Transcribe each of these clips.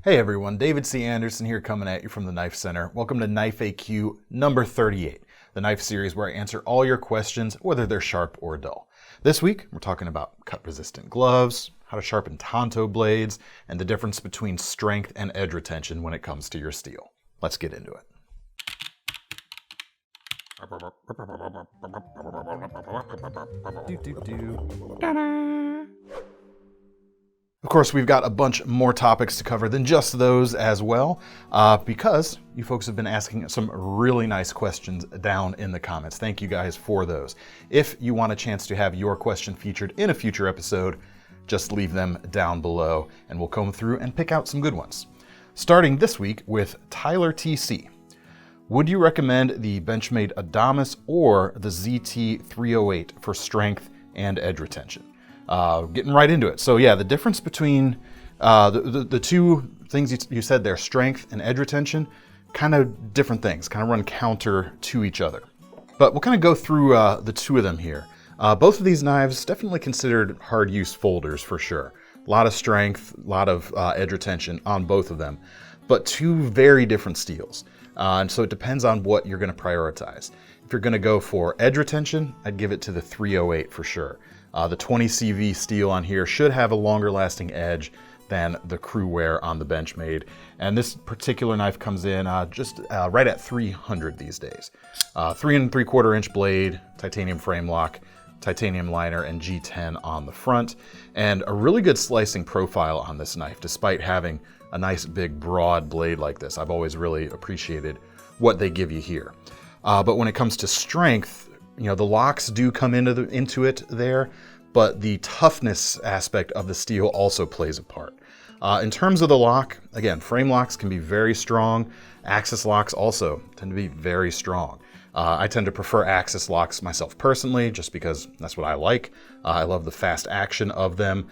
Hey everyone, David C. Anderson here coming at you from the Knife Center. Welcome to Knife AQ number 38, the knife series where I answer all your questions, whether they're sharp or dull. This week, we're talking about cut-resistant gloves, how to sharpen Tanto blades, and the difference between strength and edge retention when it comes to your steel. Let's get into it. Of course, we've got a bunch more topics to cover than just those as well, because you folks have been asking some really nice questions down in the comments. Thank you guys for those. If you want a chance to have your question featured in a future episode, just leave them down below and we'll comb through and pick out some good ones. Starting this week with Tyler TC. Would you recommend the Benchmade Adamas or the ZT308 for strength and edge retention? Getting right into it. So yeah, the difference between the two things you said there, strength and edge retention, kind of different things, kind of run counter to each other. But we'll kind of go through the two of them here. Both of these knives definitely considered hard use folders for sure. A lot of strength, a lot of edge retention on both of them, but two very different steels. And so it depends on what you're going to prioritize. If you're going to go for edge retention, I'd give it to the 308 for sure. The 20 CV steel on here should have a longer lasting edge than the crew wear on the Benchmade. And this particular knife comes in just right at 300 these days. 3 3/4 inch blade, titanium frame lock, titanium liner, and G10 on the front. And a really good slicing profile on this knife, despite having a nice big broad blade like this. I've always really appreciated what they give you here. But when it comes to strength, you know, the locks do come into it there, but the toughness aspect of the steel also plays a part. In terms of the lock, again, frame locks can be very strong. Axis locks also tend to be very strong. I tend to prefer axis locks myself personally, just because that's what I like. I love the fast action of them.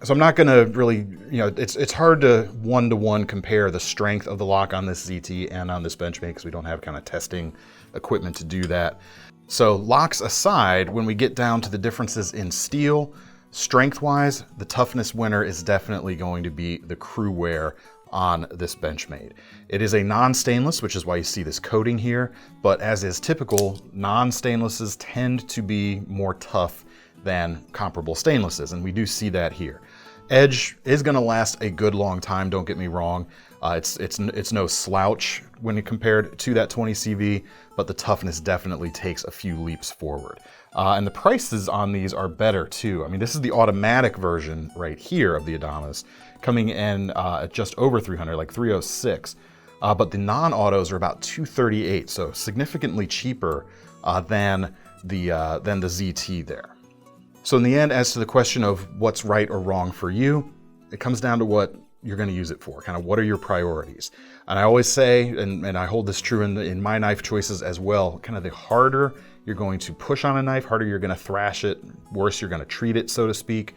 So I'm not gonna really, it's hard to one-to-one compare the strength of the lock on this ZT and on this Benchmade because we don't have kind of testing equipment to do that. So locks aside, when we get down to the differences in steel, strength-wise, the toughness winner is definitely going to be the crew wear on this Benchmade. It is a non-stainless, which is why you see this coating here, but as is typical, non-stainlesses tend to be more tough than comparable stainlesses, and we do see that here. Edge is going to last a good long time, don't get me wrong. It's no slouch when you compared to that 20 CV, but the toughness definitely takes a few leaps forward. And the prices on these are better too. I mean, this is the automatic version right here of the Adamas, coming in at just over 300, like 306. But the non-autos are about 238, so significantly cheaper than the ZT there. So in the end, as to the question of what's right or wrong for you, it comes down to what you're going to use it for, kind of what are your priorities. And I always say, and I hold this true in my knife choices as well, kind of the harder you're going to push on a knife, harder you're going to thrash it, worse you're going to treat it, so to speak,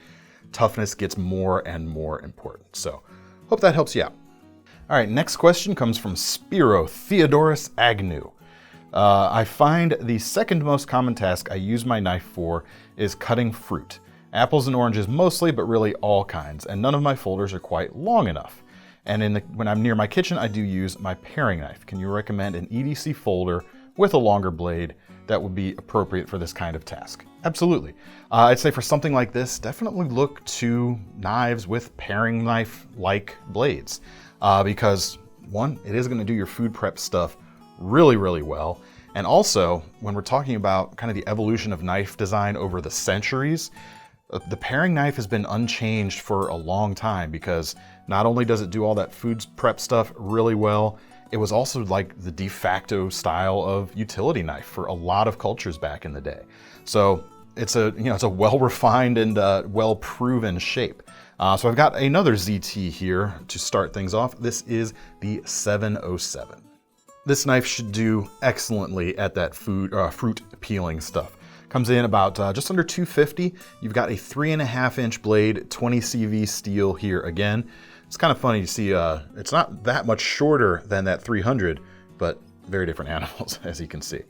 toughness gets more and more important. So hope that helps you out. All right, next question comes from Spiro Theodorus Agnew. I find the second most common task I use my knife for is cutting fruit. Apples and oranges mostly, but really all kinds, and none of my folders are quite long enough. And when I'm near my kitchen, I do use my paring knife. Can you recommend an EDC folder with a longer blade that would be appropriate for this kind of task? Absolutely. I'd say for something like this, definitely look to knives with paring knife-like blades, because one, it is going to do your food prep stuff really, really well. And also, when we're talking about kind of the evolution of knife design over the centuries, the paring knife has been unchanged for a long time because not only does it do all that food prep stuff really well, it was also like the de facto style of utility knife for a lot of cultures back in the day. So it's a well-refined and well-proven shape. So I've got another ZT here to start things off. This is the 707. This knife should do excellently at that fruit peeling stuff. Comes in about just under 250. You've got a 3.5 inch blade, 20 CV steel here again. It's kind of funny to see, it's not that much shorter than that 300, but very different animals, as you can see.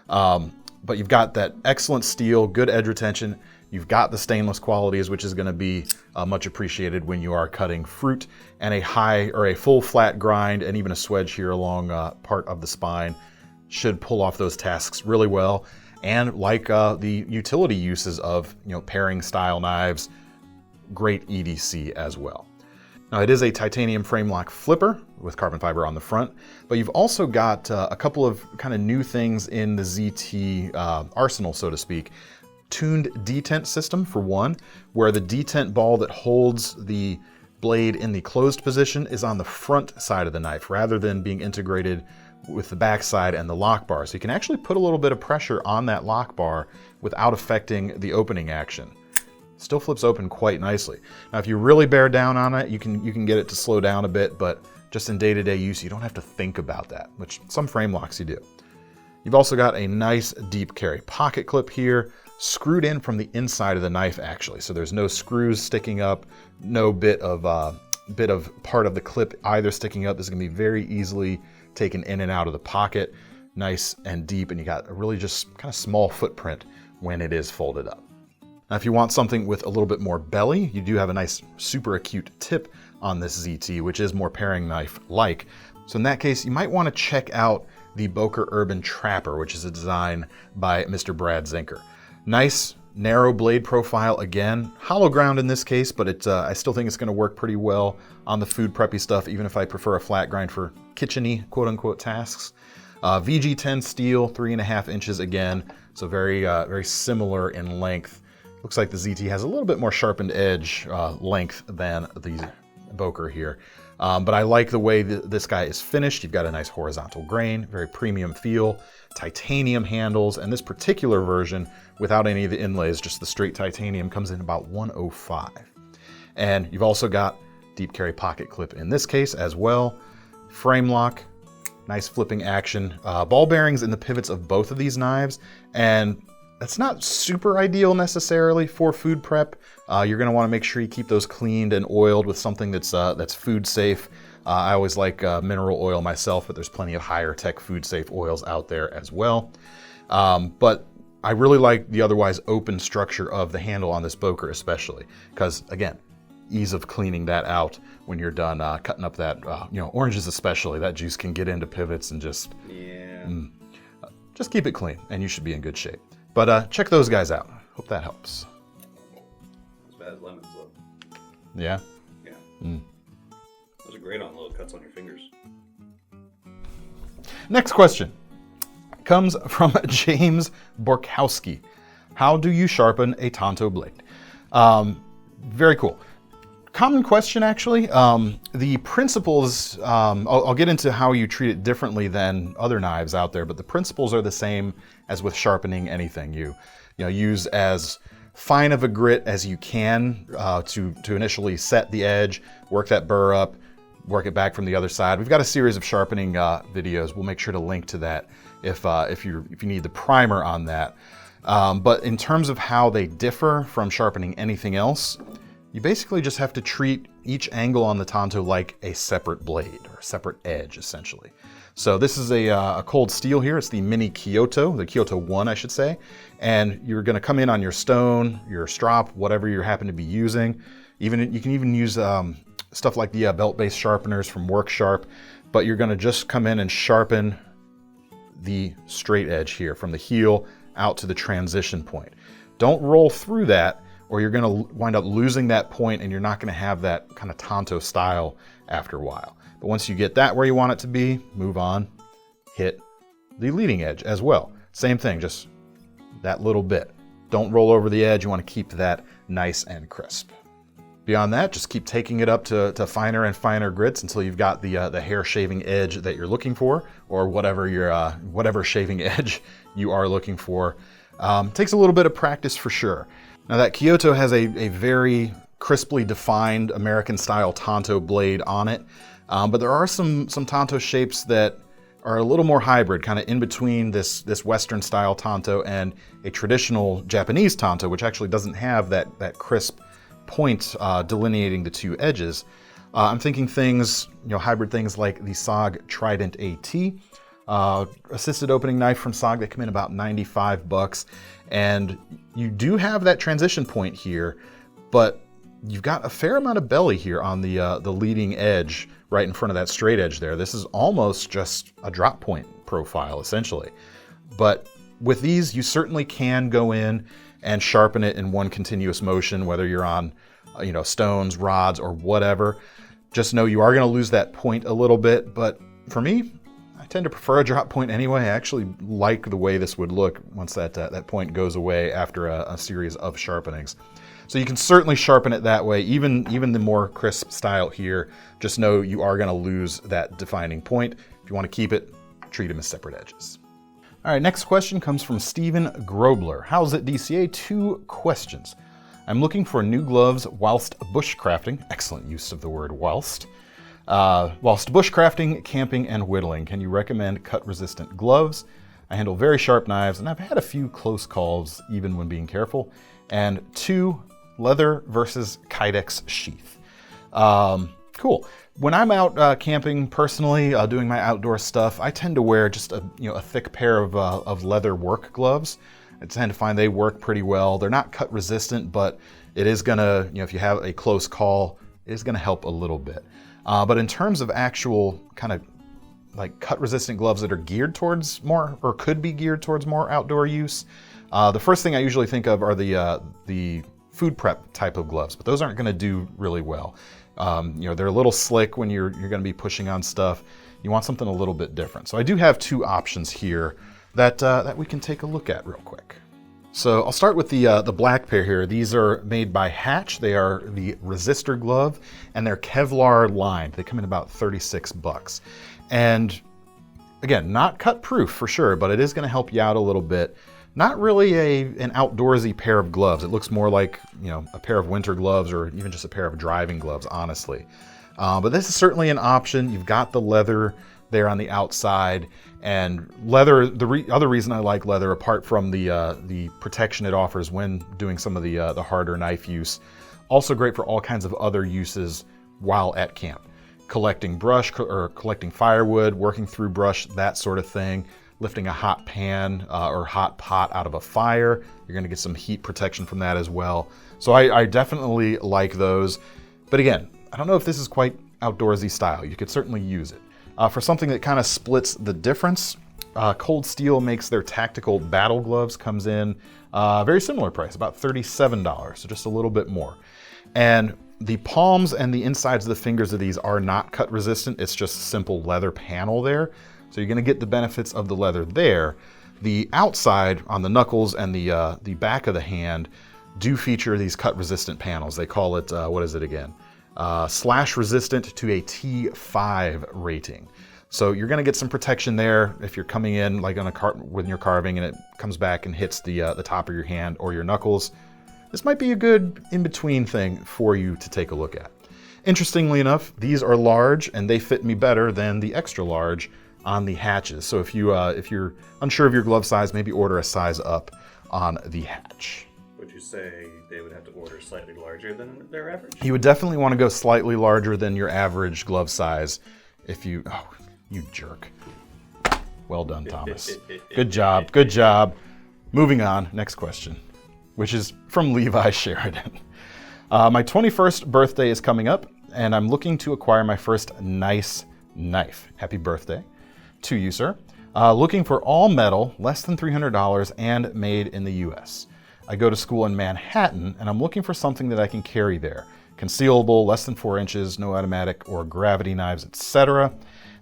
But you've got that excellent steel, good edge retention, You've got the stainless qualities, which is going to be much appreciated when you are cutting fruit, and a high or a full flat grind and even a swedge here along part of the spine should pull off those tasks really well. And like the utility uses of paring style knives, great EDC as well. Now it is a titanium frame lock flipper with carbon fiber on the front, but you've also got a couple of kind of new things in the ZT arsenal, so to speak. Tuned detent system for one, where the detent ball that holds the blade in the closed position is on the front side of the knife rather than being integrated with the back side and the lock bar. So you can actually put a little bit of pressure on that lock bar without affecting the opening action. Still flips open quite nicely. Now if you really bear down on it, you can get it to slow down a bit, but just in day-to-day use, you don't have to think about that, which some frame locks you do. You've also got a nice deep carry pocket clip here, screwed in from the inside of the knife actually. So there's no screws sticking up, no bit of part of the clip either sticking up. This is gonna be very easily taken in and out of the pocket, nice and deep, and you got a really just kind of small footprint when it is folded up. Now, if you want something with a little bit more belly, you do have a nice super acute tip on this ZT, which is more paring knife-like. So in that case, you might want to check out the Boker Urban Trapper, which is a design by Mr. Brad Zinker. Nice narrow blade profile again, hollow ground in this case, but I still think it's going to work pretty well on the food preppy stuff, even if I prefer a flat grind for kitchen-y quote-unquote tasks. VG10 steel, 3.5 inches again, so very similar in length. Looks like the ZT has a little bit more sharpened edge length than the Boker here. But I like the way this guy is finished. You've got a nice horizontal grain, very premium feel, titanium handles, and this particular version, without any of the inlays, just the straight titanium, comes in about $105. And you've also got deep carry pocket clip in this case as well. Frame lock, nice flipping action. Ball bearings in the pivots of both of these knives, and that's not super ideal necessarily for food prep. You're gonna wanna make sure you keep those cleaned and oiled with something that's food safe. I always like mineral oil myself, but there's plenty of higher tech food safe oils out there as well. But I really like the otherwise open structure of the handle on this Boker especially, because again, ease of cleaning that out when you're done cutting up that, oranges especially, that juice can get into pivots and just keep it clean and you should be in good shape. But check those guys out. Hope that helps. As bad as lemons, though. Yeah? Yeah. Those are great on little cuts on your fingers. Next question comes from James Borkowski. How do you sharpen a Tanto blade? Very cool. Common question, actually. The principles, I'll get into how you treat it differently than other knives out there, but the principles are the same as with sharpening anything. You use as fine of a grit as you can to initially set the edge, work that burr up, work it back from the other side. We've got a series of sharpening videos. We'll make sure to link to that if you need the primer on that. But in terms of how they differ from sharpening anything else, you basically just have to treat each angle on the Tanto like a separate blade or a separate edge, essentially. So this is a cold steel here. It's the Mini Kyoto, the Kyoto 1, I should say. And you're gonna come in on your stone, your strop, whatever you happen to be using. You can even use stuff like the belt-based sharpeners from Work Sharp, but you're gonna just come in and sharpen the straight edge here from the heel out to the transition point. Don't roll through that, or you're gonna wind up losing that point and you're not gonna have that kind of Tanto style after a while. But once you get that where you want it to be, move on, hit the leading edge as well. Same thing, just that little bit. Don't roll over the edge, you wanna keep that nice and crisp. Beyond that, just keep taking it up to finer and finer grits until you've got the hair shaving edge that you're looking for, or whatever shaving edge you are looking for. Takes a little bit of practice for sure. Now that Kyoto has a very crisply defined American style Tanto blade on it, but there are some Tanto shapes that are a little more hybrid, kind of in between this Western style Tanto and a traditional Japanese Tanto, which actually doesn't have that crisp point delineating the two edges. I'm thinking things, hybrid things like the SOG Trident AT. Assisted opening knife from SOG. They come in about 95 bucks. And you do have that transition point here, but you've got a fair amount of belly here on the leading edge right in front of that straight edge there. This is almost just a drop point profile, essentially. But with these, you certainly can go in and sharpen it in one continuous motion, whether you're on stones, rods, or whatever. Just know you are going to lose that point a little bit, but for me, I tend to prefer a drop point anyway. I actually like the way this would look once that point goes away after a series of sharpenings. So you can certainly sharpen it that way, even the more crisp style here. Just know you are going to lose that defining point. If you want to keep it, treat them as separate edges. All right, next question comes from Steven Grobler. How's it, DCA? 2 questions. I'm looking for new gloves whilst bushcrafting. Excellent use of the word whilst. Whilst bushcrafting, camping, and whittling. Can you recommend cut-resistant gloves? I handle very sharp knives, and I've had a few close calls, even when being careful. And 2, leather versus Kydex sheath. Cool. When I'm out camping personally, doing my outdoor stuff, I tend to wear just a thick pair of leather work gloves. I tend to find they work pretty well. They're not cut resistant, but it is gonna, if you have a close call, it is gonna help a little bit. But in terms of actual kind of like cut resistant gloves that are geared towards more, or could be geared towards more outdoor use, the first thing I usually think of are the food prep type of gloves, but those aren't gonna do really well. They're a little slick when you're gonna be pushing on stuff. You want something a little bit different. So I do have 2 options here that we can take a look at real quick. So I'll start with the black pair here. These are made by Hatch. They are the resistor glove, and they're Kevlar lined. They come in about 36 bucks. And again, not cut proof for sure, but it is gonna help you out a little bit. Not really an outdoorsy pair of gloves. It looks more like a pair of winter gloves or even just a pair of driving gloves, honestly. But this is certainly an option. You've got the leather there on the outside, and leather. Other reason I like leather, apart from the protection it offers when doing some of the harder knife use, also great for all kinds of other uses while at camp, collecting brush or collecting firewood, working through brush, that sort of thing. Lifting a hot pan or hot pot out of a fire, you're gonna get some heat protection from that as well. So I definitely like those. But again, I don't know if this is quite outdoorsy style. You could certainly use it. For something that kind of splits the difference, Cold Steel makes their tactical battle gloves, comes in very similar price, about $37, so just a little bit more. And the palms and the insides of the fingers of these are not cut resistant. It's just a simple leather panel there. So you're gonna get the benefits of the leather there. The outside on the knuckles and the back of the hand do feature these cut resistant panels. They call it, what is it again? Slash resistant to a T5 rating. So you're gonna get some protection there if you're coming in like on when you're carving and it comes back and hits the top of your hand or your knuckles. This might be a good in-between thing for you to take a look at. Interestingly enough, these are large and they fit me better than the extra large on the Hatches. So if you're unsure of your glove size, maybe order a size up on the Hatch. Would you say they would have to order slightly larger than their average? You would definitely want to go slightly larger than your average glove size. You jerk. Well done, Thomas. Good job, good job. Moving on, next question, which is from Levi Sheridan. My 21st birthday is coming up, and I'm looking to acquire my first nice knife. Happy birthday to you, sir. Looking for all metal, less than $300, and made in the US. I go to school in Manhattan, and I'm looking for something that I can carry there. Concealable, less than 4 inches, no automatic or gravity knives, etc.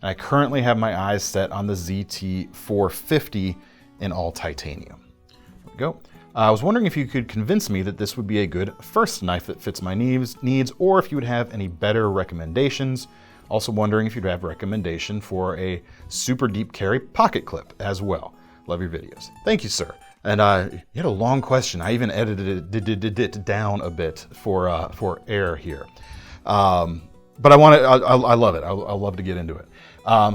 And I currently have my eyes set on the ZT450 in all titanium. There we go. I was wondering if you could convince me that this would be a good first knife that fits my needs, or if you would have any better recommendations. Also wondering if you'd have a recommendation for a super deep carry pocket clip as well. Love your videos. Thank you, sir. And you had a long question. I even edited it down a bit for air here. But I love it. I'll love to get into it.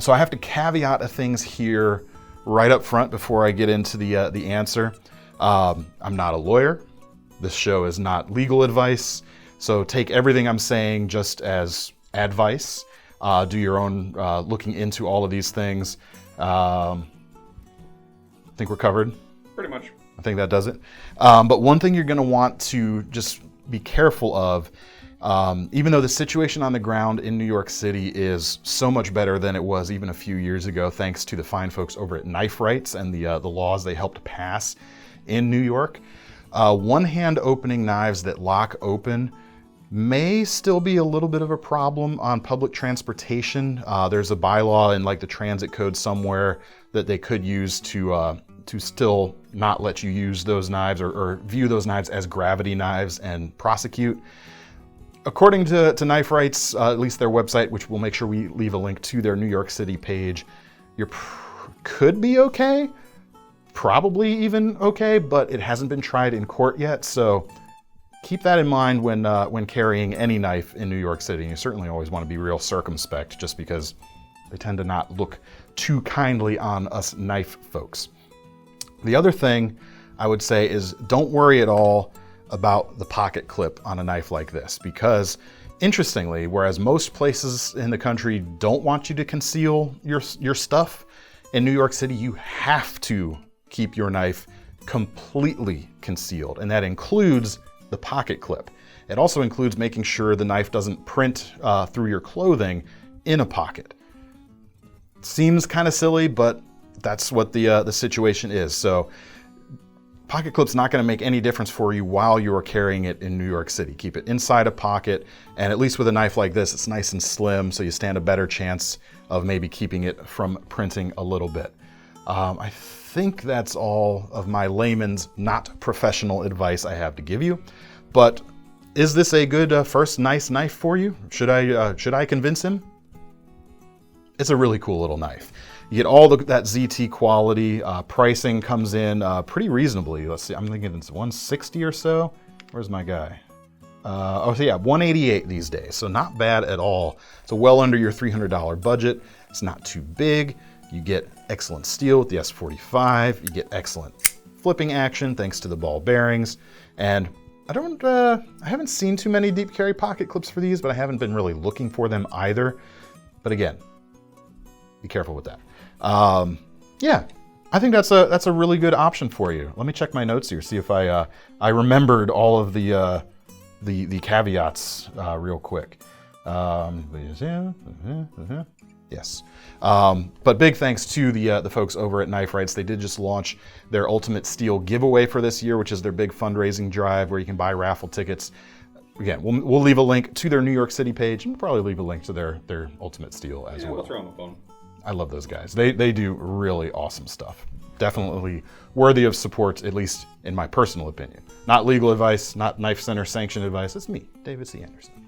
So I have to caveat things here right up front before I get into the answer. I'm not a lawyer. This show is not legal advice. So take everything I'm saying just as advice. Do your own looking into all of these things. I think we're covered. Pretty much. I think that does it. But one thing you're going to want to just be careful of, even though the situation on the ground in New York City is so much better than it was even a few years ago, thanks to the fine folks over at Knife Rights and the laws they helped pass in New York, one-hand opening knives that lock open may still be a little bit of a problem on public transportation. There's a bylaw in like the transit code somewhere that they could use to still not let you use those knives or view those knives as gravity knives and prosecute. According to Knife Rights, at least their website, which we'll make sure we leave a link to their New York City page, you could be okay, probably even okay, but it hasn't been tried in court yet, so keep that in mind when carrying any knife in New York City. You certainly always want to be real circumspect, just because they tend to not look too kindly on us knife folks. The other thing I would say is don't worry at all about the pocket clip on a knife like this, because interestingly, whereas most places in the country don't want you to conceal your stuff, in New York City you have to keep your knife completely concealed, and that includes the pocket clip. It also includes making sure the knife doesn't print through your clothing in a pocket. Seems kind of silly, but that's what the situation is. So pocket clip's not going to make any difference for you while you're carrying it in New York City. Keep it inside a pocket, and at least with a knife like this, it's nice and slim, so you stand a better chance of maybe keeping it from printing a little bit. I think that's all of my layman's, not professional advice I have to give you. But is this a good first nice knife for you? Should I convince him? It's a really cool little knife. You get all that ZT quality. Pricing comes in pretty reasonably. Let's see, I'm thinking it's $160 or so. Where's my guy? So yeah, $188 these days. So not bad at all. So well under your $300 budget. It's not too big. You get excellent steel with the S45. You get excellent flipping action thanks to the ball bearings. And I haven't seen too many deep carry pocket clips for these, but I haven't been really looking for them either. But again, be careful with that. Yeah, I think that's a really good option for you. Let me check my notes here, see if I remembered all of the caveats real quick. Yes. But big thanks to the folks over at Knife Rights. They did just launch their Ultimate Steel giveaway for this year, which is their big fundraising drive where you can buy raffle tickets. Again, we'll leave a link to their New York City page, and we'll probably leave a link to their Ultimate Steel as well. We'll throw them a phone. I love those guys. They do really awesome stuff. Definitely worthy of support, at least in my personal opinion. Not legal advice, not KnifeCenter sanctioned advice. It's me, David C. Anderson.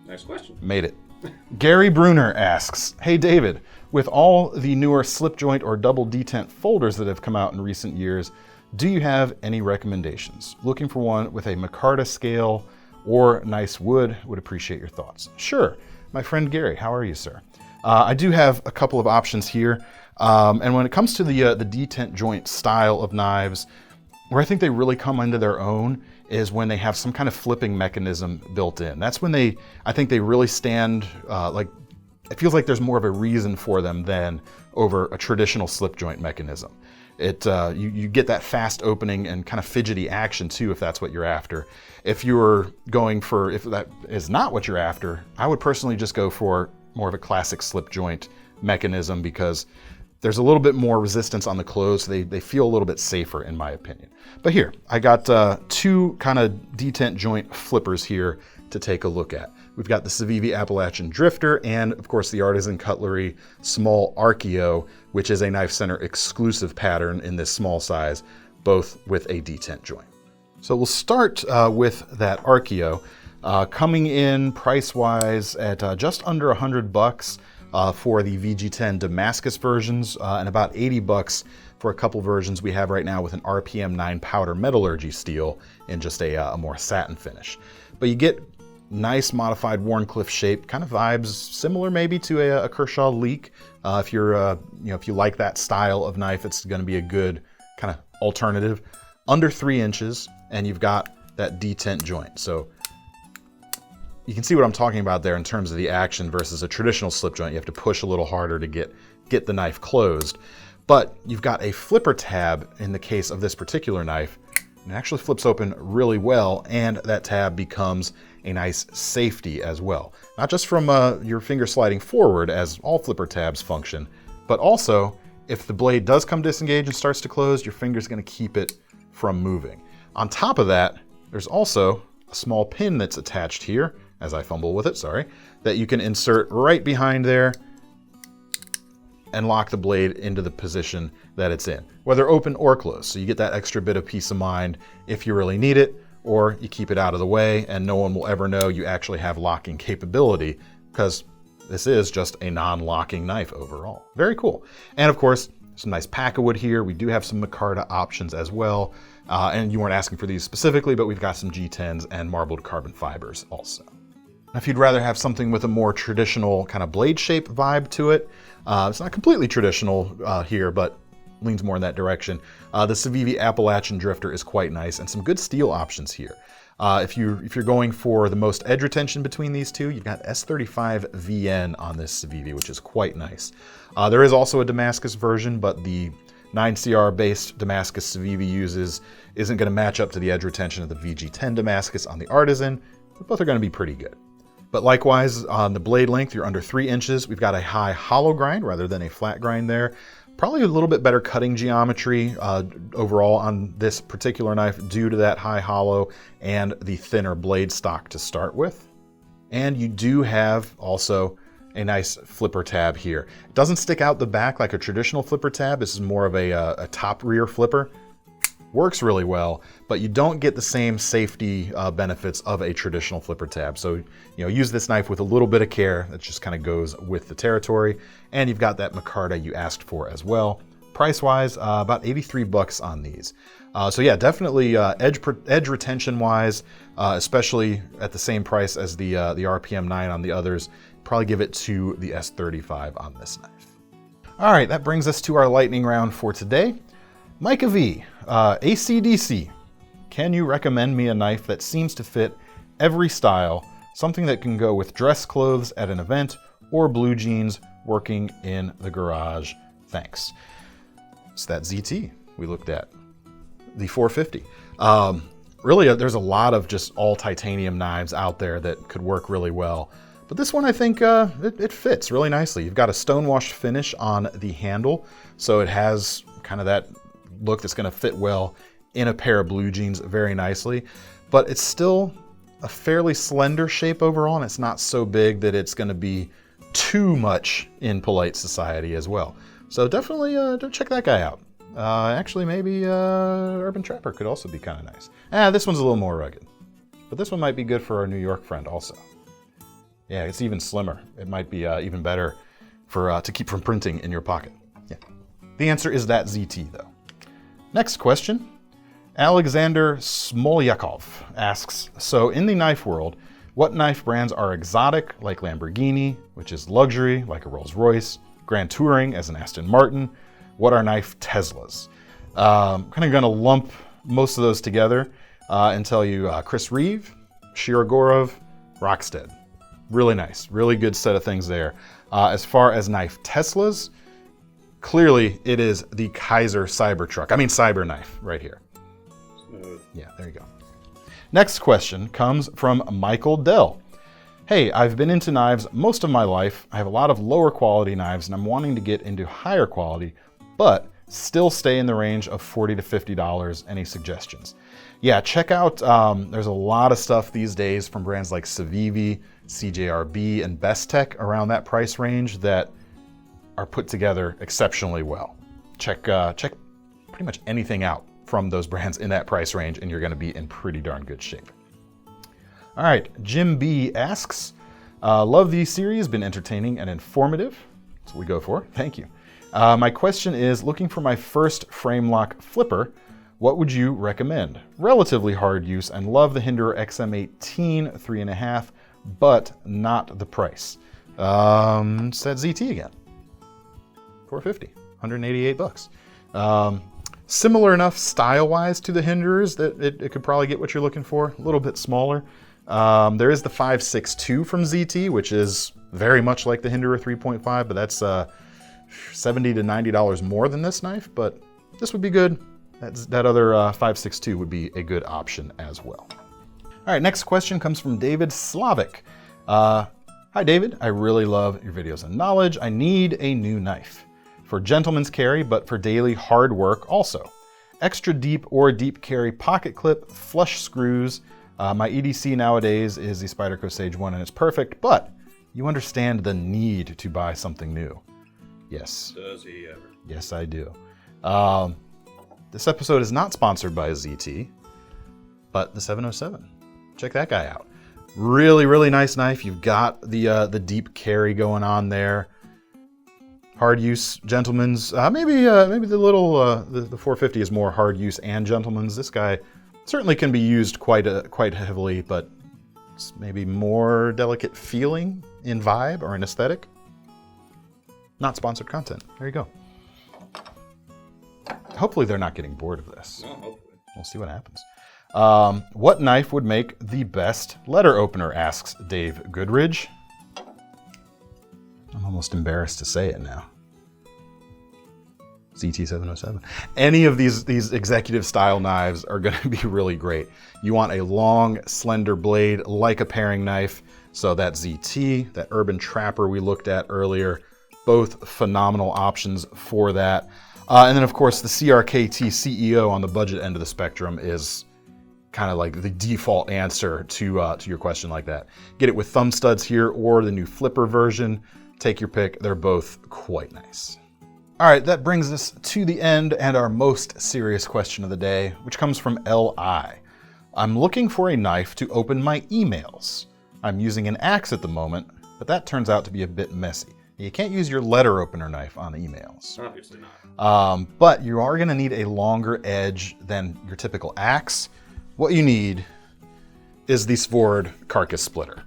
Next question. Made it. Gary Bruner asks, hey David, with all the newer slip joint or double detent folders that have come out in recent years, do you have any recommendations? Looking for one with a Micarta scale or nice wood, would appreciate your thoughts. Sure, my friend Gary, how are you, sir? I do have a couple of options here. And when it comes to the detent joint style of knives, where I think they really come into their own is when they have some kind of flipping mechanism built in. That's when I think they really stand, like, it feels like there's more of a reason for them than over a traditional slip joint mechanism. You get that fast opening and kind of fidgety action too, if that's what you're after. If that is not what you're after, I would personally just go for more of a classic slip joint mechanism, because there's a little bit more resistance on the close. So they feel a little bit safer in my opinion. But here, I got two kind of detent joint flippers here to take a look at. We've got the Civivi Appalachian Drifter and of course the Artisan Cutlery Small Archeo, which is a KnifeCenter exclusive pattern in this small size, both with a detent joint. So we'll start with that Archeo, coming in price-wise at just under $100 for the VG10 Damascus versions, and about $80 for a couple versions we have right now with an RPM 9 powder metallurgy steel in just a more satin finish. But you get nice modified Wharncliffe shape, kind of vibes similar maybe to a Kershaw Leek. If you like that style of knife, it's going to be a good kind of alternative. Under 3 inches, and you've got that detent joint. So you can see what I'm talking about there in terms of the action versus a traditional slip joint. You have to push a little harder to get the knife closed. But you've got a flipper tab in the case of this particular knife. It actually flips open really well, and that tab becomes a nice safety as well. Not just from your finger sliding forward, as all flipper tabs function, but also if the blade does come disengaged and starts to close, your finger's going to keep it from moving. On top of that, there's also a small pin that's attached here, as I fumble with it, sorry, that you can insert right behind there and lock the blade into the position that it's in, whether open or closed. So you get that extra bit of peace of mind if you really need it, or you keep it out of the way and no one will ever know you actually have locking capability, because this is just a non-locking knife overall. Very cool. And of course, some nice packawood here. We do have some Micarta options as well. And you weren't asking for these specifically, but we've got some G10s and marbled carbon fibers also. If you'd rather have something with a more traditional kind of blade shape vibe to it, it's not completely traditional here, but leans more in that direction. The Civivi Appalachian Drifter is quite nice, and some good steel options here. If you're going for the most edge retention between these two, you've got S35 VN on this Civivi, which is quite nice. There is also a Damascus version, but the 9CR based Damascus Civivi isn't going to match up to the edge retention of the VG10 Damascus on the Artisan, but both are going to be pretty good. But likewise, on the blade length, you're under 3 inches. We've got a high hollow grind rather than a flat grind there. Probably a little bit better cutting geometry overall on this particular knife due to that high hollow and the thinner blade stock to start with. And you do have also a nice flipper tab here. It doesn't stick out the back like a traditional flipper tab. This is more of a top rear flipper. Works really well, but you don't get the same safety benefits of a traditional flipper tab. So, use this knife with a little bit of care. That just kind of goes with the territory. And you've got that Micarta you asked for as well. Price-wise, about 83 bucks on these. So yeah, definitely edge retention-wise, especially at the same price as the RPM 9 on the others, probably give it to the S35 on this knife. All right, that brings us to our lightning round for today. Micah V, ACDC, can you recommend me a knife that seems to fit every style, something that can go with dress clothes at an event or blue jeans working in the garage? Thanks. It's that ZT we looked at, the 450. Really, there's a lot of just all titanium knives out there that could work really well. But this one, I think it fits really nicely. You've got a stonewashed finish on the handle, so it has kind of that look that's going to fit well in a pair of blue jeans very nicely. But it's still a fairly slender shape overall, and it's not so big that it's going to be too much in polite society as well. So definitely check that guy out. Actually, maybe Urban Trapper could also be kind of nice. This one's a little more rugged. But this one might be good for our New York friend also. Yeah, it's even slimmer. It might be even better for to keep from printing in your pocket. Yeah. The answer is that ZT, though. Next question. Alexander Smolyakov asks, so in the knife world, what knife brands are exotic, like Lamborghini, which is luxury, like a Rolls-Royce, Grand Touring, as an Aston Martin? What are knife Teslas? I'm kind of going to lump most of those together and tell you Chris Reeve, Shirogorov, Rockstead. Really nice, really good set of things there. As far as knife Teslas, clearly it is the Kaiser Cyber knife right here. Smooth. Yeah, there you go. Next question comes from Michael Dell. Hey, I've been into knives most of my life. I have a lot of lower quality knives and I'm wanting to get into higher quality, but still stay in the range of $40 to $50. Any suggestions? Yeah, check out, there's a lot of stuff these days from brands like Civivi, CJRB, and Bestech around that price range that are put together exceptionally well. Check pretty much anything out from those brands in that price range and you're gonna be in pretty darn good shape. All right, Jim B asks, love the series, been entertaining and informative. That's what we go for, thank you. My question is, looking for my first frame lock flipper, what would you recommend? Relatively hard use and love the Hinderer XM18 3.5, but not the price. It's that ZT again. $450, 188 bucks. Similar enough style-wise to the Hinderers that it could probably get what you're looking for. A little bit smaller, There is the 5.62 from ZT, which is very much like the Hinderer 3.5, but that's $70 to $90 more than this knife, but this would be good. That other 5.62 would be a good option as well. All right, next question comes from David Slavic. Hi David, I really love your videos and knowledge. I need a new knife for gentleman's carry, but for daily hard work also. Extra deep or deep carry pocket clip, flush screws. My EDC nowadays is the Spyderco Sage 1 and it's perfect, but you understand the need to buy something new. Yes. Does he ever? Yes, I do. This episode is not sponsored by ZT, but the 707. Check that guy out. Really, really nice knife. You've got the deep carry going on there. Hard use gentleman's. Maybe the little the 450 is more hard use and gentleman's. This guy certainly can be used quite heavily, but it's maybe more delicate feeling in vibe or in aesthetic. Not sponsored content. There you go. Hopefully they're not getting bored of this. No, hopefully. We'll see what happens. What knife would make the best letter opener, asks Dave Goodridge. I'm almost embarrassed to say it now. ZT707. Any of these executive style knives are going to be really great. You want a long, slender blade like a paring knife. So that ZT, that Urban Trapper we looked at earlier, both phenomenal options for that. And then of course the CRKT CEO on the budget end of the spectrum is kind of like the default answer to your question like that. Get it with thumb studs here or the new flipper version. Take your pick. They're both quite nice. All right, that brings us to the end and our most serious question of the day, which comes from LI. I'm looking for a knife to open my emails. I'm using an axe at the moment, but that turns out to be a bit messy. You can't use your letter opener knife on emails. Obviously not. But you are going to need a longer edge than your typical axe. What you need is the Svord carcass splitter.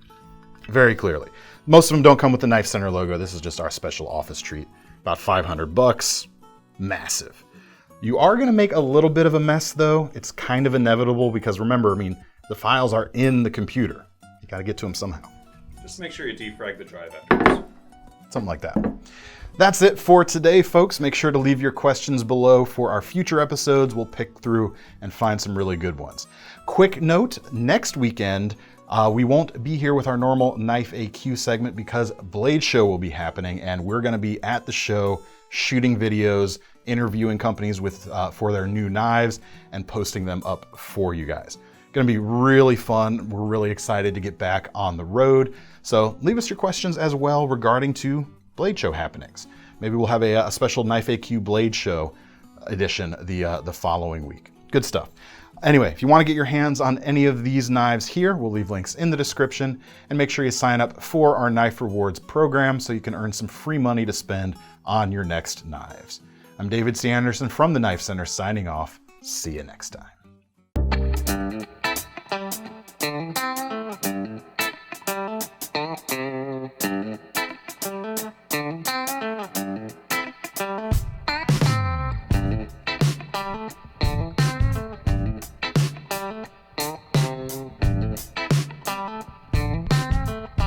Very clearly. Most of them don't come with the KnifeCenter logo. This is just our special office treat. About $500. Massive. You are going to make a little bit of a mess though. It's kind of inevitable because remember, the files are in the computer. You got to get to them somehow. Just make sure you defrag the drive afterwards. Something like that. That's it for today, folks. Make sure to leave your questions below for our future episodes. We'll pick through and find some really good ones. Quick note, next weekend, we won't be here with our normal Knife AQ segment because Blade Show will be happening and we're going to be at the show shooting videos, interviewing companies for their new knives and posting them up for you guys. Going to be really fun. We're really excited to get back on the road. So leave us your questions as well regarding to Blade Show happenings. Maybe we'll have a special Knife AQ Blade Show edition the following week. Good stuff. Anyway, if you want to get your hands on any of these knives here, we'll leave links in the description and make sure you sign up for our Knife Rewards program so you can earn some free money to spend on your next knives. I'm David C. Anderson from the KnifeCenter signing off. See you next time.